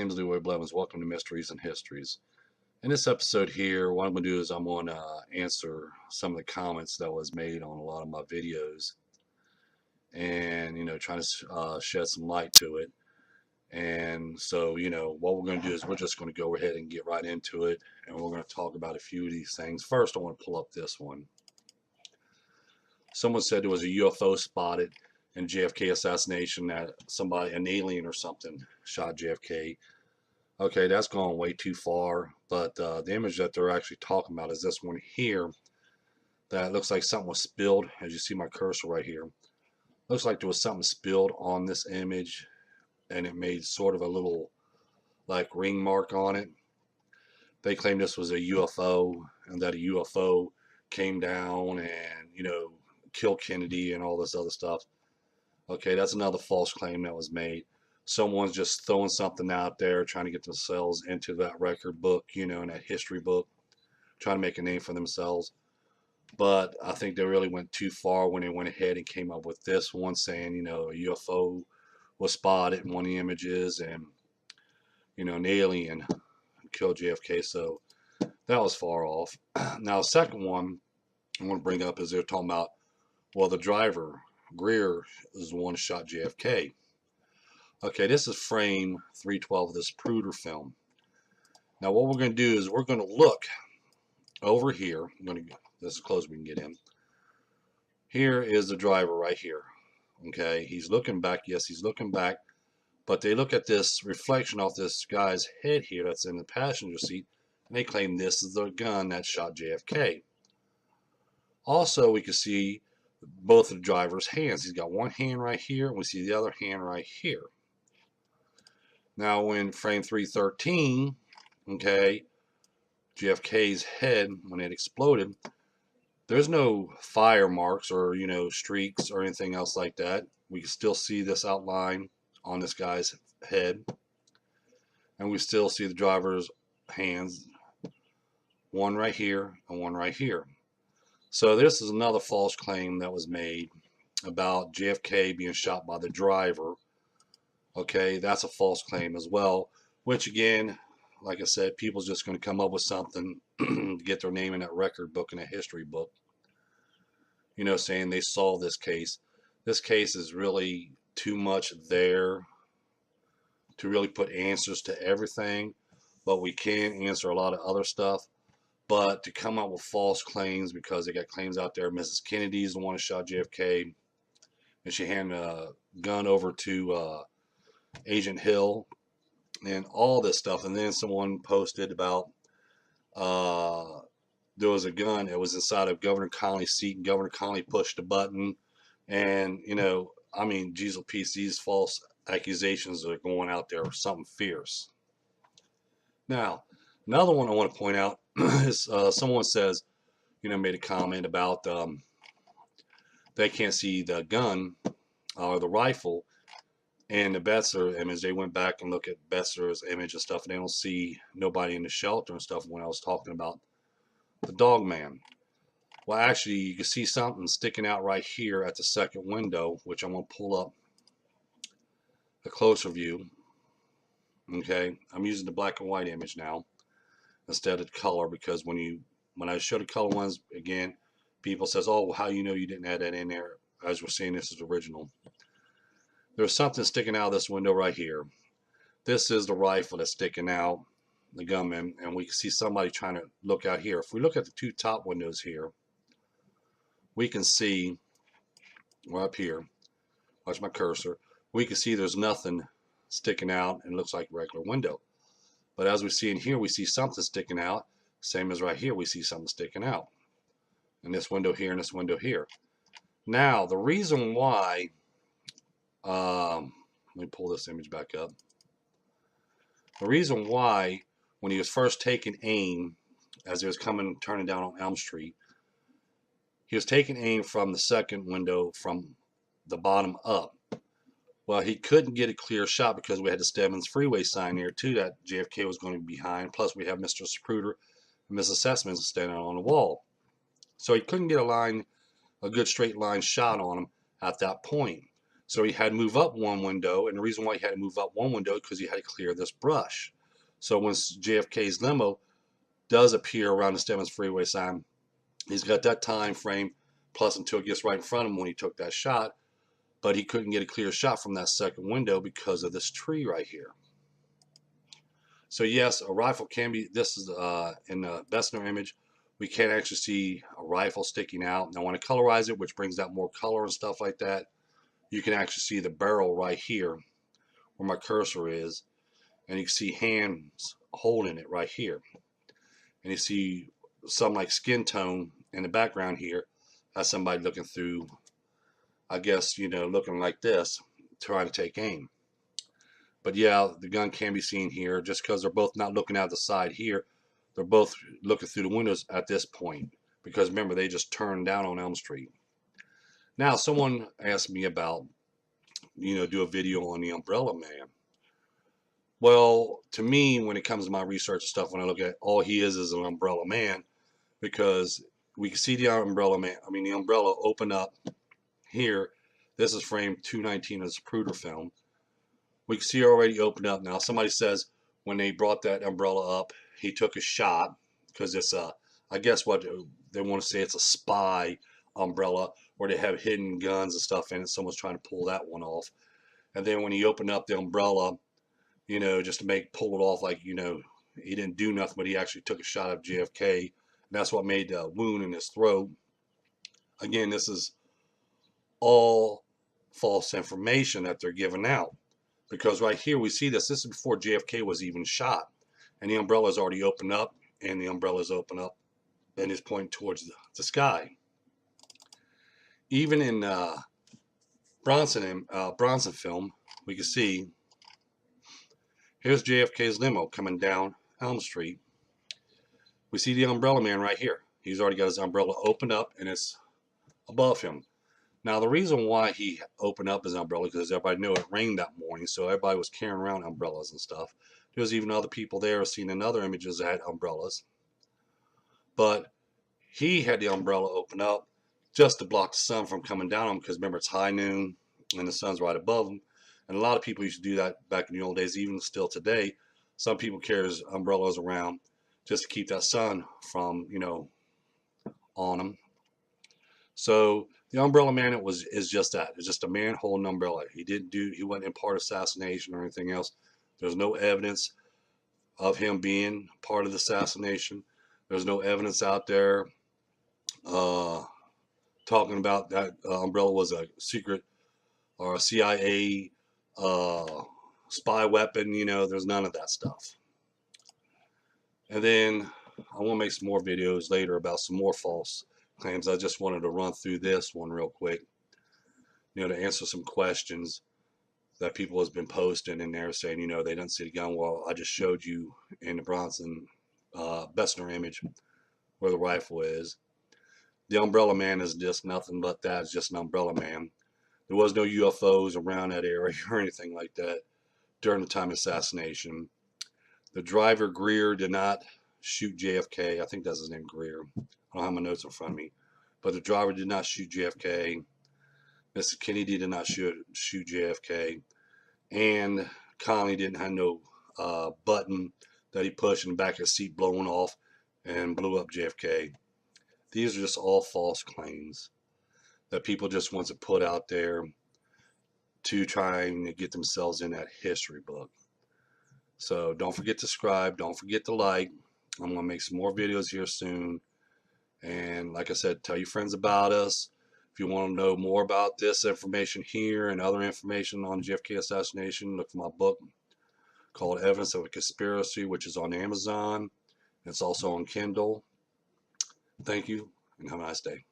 name's Leroy Blevins. Welcome to Mysteries and Histories. In this episode here, what I'm going to do is I'm going to answer some of the comments that was made on a lot of my videos and, trying to shed some light to it. And so, what we're going to do is we're just going to go ahead and get right into it. And we're going to talk about a few of these things. First, I want to pull up this one. Someone said there was a UFO spotted in JFK assassination, that somebody, an alien or something, shot JFK. Okay, that's gone way too far, but the image that they're actually talking about is this one here that looks like something was spilled. As you see my cursor right here, looks like there was something spilled on this image, and it made sort of a little like ring mark on it. They claim this was a UFO, and that a UFO came down and killed Kennedy and all this other stuff. Okay, that's another false claim that was made. Someone's just throwing something out there, trying to get themselves into that record book, in that history book, trying to make a name for themselves. But I think they really went too far when they went ahead and came up with this one, saying, a UFO was spotted in one of the images, and, an alien killed JFK. So that was far off. Now, the second one I want to bring up is they're talking about, well, the driver, Greer, is the one who shot JFK. Okay, this is frame 312 of this Zapruder film. Now what we're going to do is we're going to look over here. This is as close as we can get in. Here is the driver right here. Okay, he's looking back. Yes, he's looking back. But they look at this reflection off this guy's head here that's in the passenger seat, and they claim this is the gun that shot JFK. Also, we can see both of the driver's hands. He's got one hand right here, and we see the other hand right here. Now, in frame 313, okay, JFK's head, when it exploded, there's no fire marks or, streaks or anything else like that. We can still see this outline on this guy's head. And we still see the driver's hands, one right here and one right here. So this is another false claim that was made about JFK being shot by the driver. Okay, that's a false claim as well, which again, like I said, people's just going to come up with something to get their name in that record book, in a history book, saying they solved this case. This case is really too much there to really put answers to everything, but we can answer a lot of other stuff. But to come up with false claims, because they got claims out there, Mrs. Kennedy's the one who shot JFK, and she handed a gun over to Agent Hill and all this stuff. And then someone posted about there was a gun that was inside of Governor Connolly's seat, and Governor Connolly pushed a button. And I mean, geez, these false accusations are going out there, something fierce. Now, another one I want to point out is someone says, made a comment about they can't see the gun or the rifle. And the Betzer image, they went back and looked at Betzer's image and stuff, and they don't see nobody in the shelter and stuff when I was talking about the dog man. Well, actually, you can see something sticking out right here at the second window, which I'm going to pull up a closer view. Okay, I'm using the black and white image now instead of color, because when I show the color ones, again, people says, oh, well, how you didn't add that in there? As we're seeing, this is original. There's something sticking out of this window right here. This is the rifle that's sticking out, the gunman, and we can see somebody trying to look out here. If we look at the two top windows here, we can see, we're up here, watch my cursor, we can see there's nothing sticking out and looks like a regular window. But as we see in here, we see something sticking out, same as right here, we see something sticking out. And this window here and this window here. Now, the reason why, let me pull this image back up. The reason why, when he was first taking aim, as he was turning down on Elm Street, he was taking aim from the second window from the bottom up. Well, he couldn't get a clear shot because we had the Stebbins Freeway sign here too that JFK was going to be behind. Plus, we have Mr. Zapruder and Mrs. Sessman standing on the wall. So he couldn't get a good straight line shot on him at that point. So he had to move up one window, and the reason why he had to move up one window because he had to clear this brush. So when JFK's limo does appear around the Stevens Freeway sign, he's got that time frame plus until it gets right in front of him when he took that shot, but he couldn't get a clear shot from that second window because of this tree right here. So yes, a rifle can be, this is in the Bessner image, we can actually see a rifle sticking out. Now when I colorize it, which brings out more color and stuff like that, you can actually see the barrel right here where my cursor is, and you can see hands holding it right here. And you see some like skin tone in the background here. That's somebody looking through, I guess, you know, looking like this, trying to take aim. But yeah, the gun can be seen here. Just because they're both not looking out the side here, they're both looking through the windows at this point. Because remember, they just turned down on Elm Street. Now, someone asked me about, you know, do a video on the Umbrella Man. Well, to me, when it comes to my research and stuff, when I look at all he is an umbrella man, because we can see the umbrella man, I mean, the umbrella open up here. This is frame 219 of the Zapruder film. We can see it already opened up. Now, somebody says when they brought that umbrella up, he took a shot because it's a, I guess what they want to say, it's a spy umbrella where they have hidden guns and stuff in it. Someone's trying to pull that one off. And then when he opened up the umbrella, you know, just to pull it off, like, you know, he didn't do nothing, but he actually took a shot at JFK. And that's what made the wound in his throat. Again, this is all false information that they're giving out. Because right here we see this is before JFK was even shot. And the umbrella's already opened up, and the umbrella's open up and is pointing towards the sky. Even in Bronson film, we can see here's JFK's limo coming down Elm Street. We see the umbrella man right here. He's already got his umbrella opened up and it's above him. Now, the reason why he opened up his umbrella, because everybody knew it rained that morning, so everybody was carrying around umbrellas and stuff. There was even other people there seen in other images that had umbrellas. But he had the umbrella open up just to block the sun from coming down on him, because remember, it's high noon and the sun's right above him. And a lot of people used to do that back in the old days, even still today. Some people carry umbrellas around just to keep that sun from, you know, on them. So the umbrella man is just that. It's just a man holding an umbrella. He wasn't in part of assassination or anything else. There's no evidence of him being part of the assassination. There's no evidence out there talking about that umbrella was a secret or a CIA spy weapon. You know, there's none of that stuff. And then I want to make some more videos later about some more false claims. I just wanted to run through this one real quick, you know, to answer some questions that people has been posting in there saying, you know, they didn't see the gun. Well, I just showed you in the Bronson Bessner image where the rifle is. The umbrella man is just nothing but that. It's just an umbrella man. There was no UFOs around that area or anything like that during the time of assassination. The driver, Greer, did not shoot JFK. I think that's his name, Greer. I don't have my notes in front of me. But the driver did not shoot JFK. Mr. Kennedy did not shoot JFK. And Connolly didn't have no button that he pushed in the back of the seat blowing off and blew up JFK. These are just all false claims that people just want to put out there to try and get themselves in that history book. So don't forget to subscribe. Don't forget to like. I'm going to make some more videos here soon. And like I said, tell your friends about us. If you want to know more about this information here and other information on JFK assassination, look for my book called Evidence of a Conspiracy, which is on Amazon. It's also on Kindle. Thank you, and have a nice day.